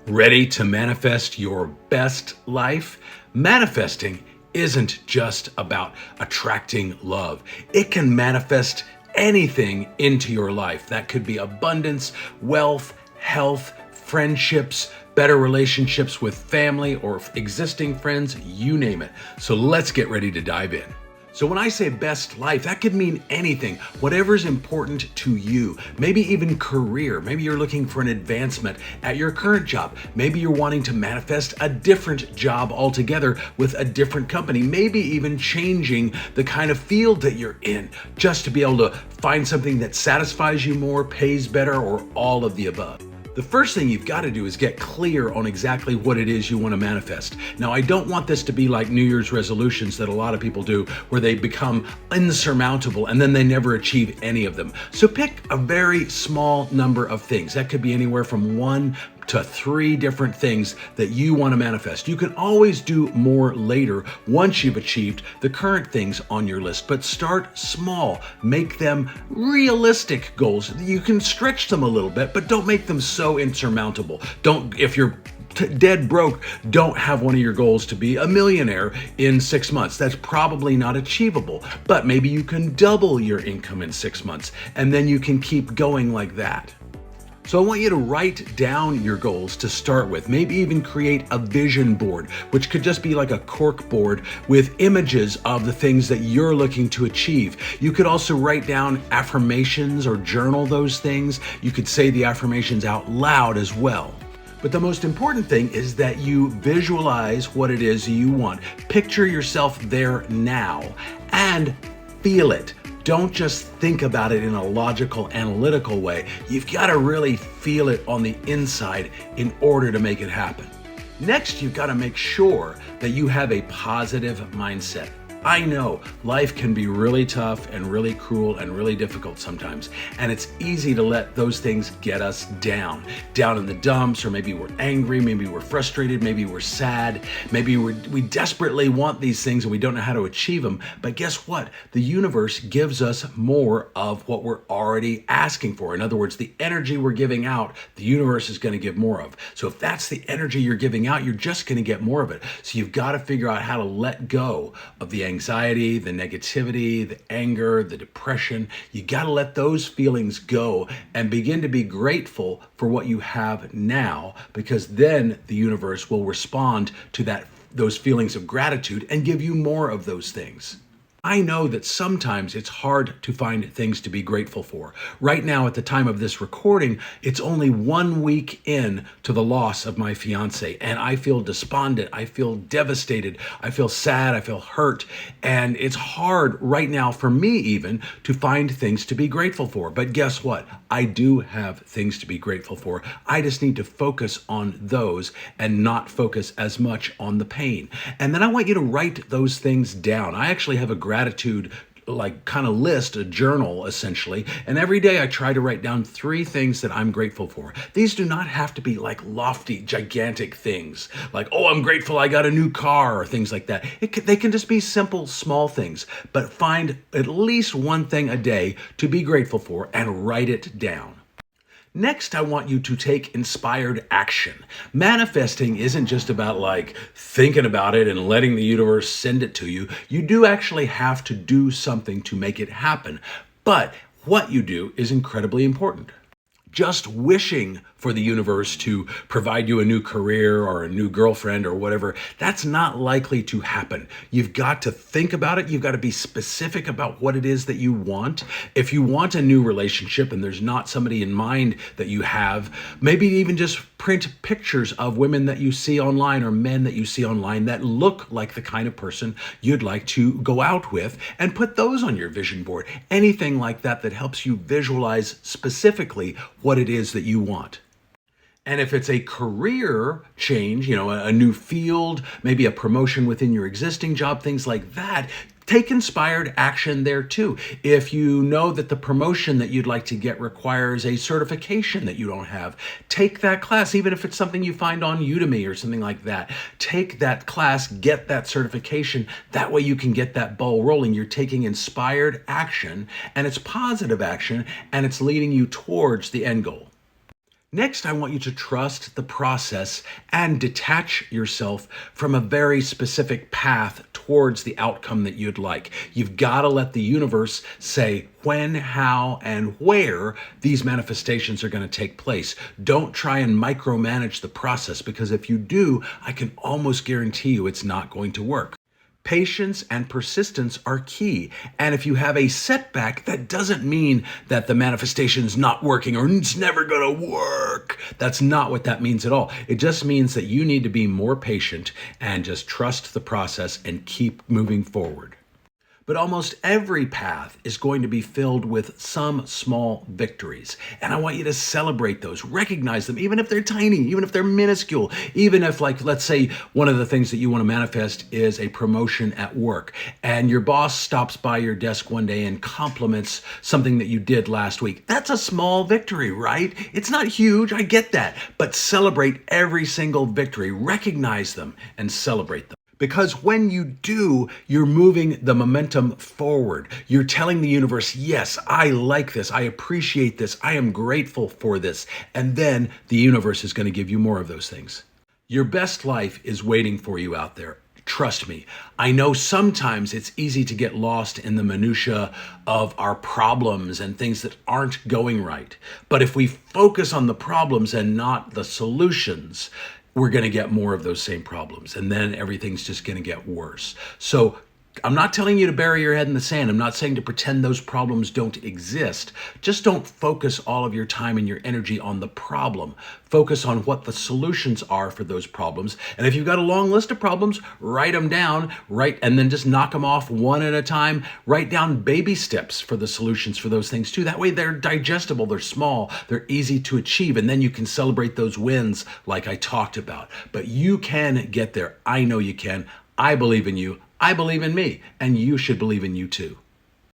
Ready to manifest your best life? Manifesting isn't just about attracting love. It can manifest anything into your life. That could be abundance, wealth, health, friendships, better relationships with family or existing friends, you name it. So let's get ready to dive in. So when I say best life, that could mean anything, whatever's important to you. Maybe even career. Maybe you're looking for an advancement at your current job. Maybe you're wanting to manifest a different job altogether with a different company. Maybe even changing the kind of field that you're in just to be able to find something that satisfies you more, pays better, or all of the above. The first thing you've got to do is get clear on exactly what it is you want to manifest. Now, I don't want this to be like New Year's resolutions that a lot of people do, where they become insurmountable and then they never achieve any of them. So pick a very small number of things. That could be anywhere from 1 to 3 different things that you want to manifest. You can always do more later once you've achieved the current things on your list, but start small. Make them realistic goals. You can stretch them a little bit, but don't make them so insurmountable. If you're dead broke, don't have one of your goals to be a millionaire in 6 months. That's probably not achievable, but maybe you can double your income in 6 months, and then you can keep going like that. So I want you to write down your goals to start with. Maybe even create a vision board, which could just be like a cork board with images of the things that you're looking to achieve. You could also write down affirmations or journal those things. You could say the affirmations out loud as well. But the most important thing is that you visualize what it is you want. Picture yourself there now and feel it. Don't just think about it in a logical, analytical way. You've got to really feel it on the inside in order to make it happen. Next, you've got to make sure that you have a positive mindset. I know life can be really tough and really cruel and really difficult sometimes, and it's easy to let those things get us down in the dumps, or maybe we're angry, maybe we're frustrated, maybe we're sad, maybe we desperately want these things and we don't know how to achieve them. But guess what? The universe gives us more of what we're already asking for. In other words, the energy we're giving out, the universe is going to give more of. So if that's the energy you're giving out, you're just going to get more of it. So you've got to figure out how to let go of the anxiety, the negativity, the anger, the depression. You got to let those feelings go and begin to be grateful for what you have now, because then the universe will respond to those feelings of gratitude and give you more of those things. I know that sometimes it's hard to find things to be grateful for. Right now, at the time of this recording, it's only 1 week in to the loss of my fiance, and I feel despondent, I feel devastated, I feel sad, I feel hurt, and it's hard right now for me even to find things to be grateful for. But guess what? I do have things to be grateful for. I just need to focus on those and not focus as much on the pain. And then I want you to write those things down. I actually have a gratitude kind of list, a journal essentially, and every day I try to write down 3 things that I'm grateful for. These do not have to be like lofty, gigantic things like, oh, I'm grateful I got a new car, or things like that. They can just be simple, small things, but find at least one thing a day to be grateful for and write it down. Next, I want you to take inspired action. Manifesting isn't just about thinking about it and letting the universe send it to you. You do actually have to do something to make it happen. But what you do is incredibly important. Just wishing for the universe to provide you a new career or a new girlfriend or whatever, that's not likely to happen. You've got to think about it. You've got to be specific about what it is that you want. If you want a new relationship and there's not somebody in mind that you have, maybe even just print pictures of women that you see online or men that you see online that look like the kind of person you'd like to go out with, and put those on your vision board. Anything like that that helps you visualize specifically what it is that you want. And if it's a career change, a new field, maybe a promotion within your existing job, things like that, take inspired action there too. If you know that the promotion that you'd like to get requires a certification that you don't have, take that class, even if it's something you find on Udemy or something like that. Take that class, get that certification. That way you can get that ball rolling. You're taking inspired action, and it's positive action, and it's leading you towards the end goal. Next, I want you to trust the process and detach yourself from a very specific path towards the outcome that you'd like. You've got to let the universe say when, how, and where these manifestations are going to take place. Don't try and micromanage the process, because if you do, I can almost guarantee you it's not going to work. Patience and persistence are key. And if you have a setback, that doesn't mean that the manifestation's not working or it's never going to work. That's not what that means at all. It just means that you need to be more patient and just trust the process and keep moving forward. But almost every path is going to be filled with some small victories. And I want you to celebrate those, recognize them, even if they're tiny, even if they're minuscule, even if, like, let's say one of the things that you want to manifest is a promotion at work, and your boss stops by your desk one day and compliments something that you did last week. That's a small victory, right? It's not huge, I get that, but celebrate every single victory, recognize them, and celebrate them. Because when you do, you're moving the momentum forward. You're telling the universe, yes, I like this. I appreciate this. I am grateful for this. And then the universe is going to give you more of those things. Your best life is waiting for you out there. Trust me. I know sometimes it's easy to get lost in the minutia of our problems and things that aren't going right. But if we focus on the problems and not the solutions, we're going to get more of those same problems. And then everything's just going to get worse. So I'm not telling you to bury your head in the sand. I'm not saying to pretend those problems don't exist. Just don't focus all of your time and your energy on the problem. Focus on what the solutions are for those problems. And if you've got a long list of problems, write them down, and then just knock them off one at a time. Write down baby steps for the solutions for those things too. That way they're digestible, they're small, they're easy to achieve, and then you can celebrate those wins like I talked about. But you can get there. I know you can. I believe in you. I believe in me, and you should believe in you too.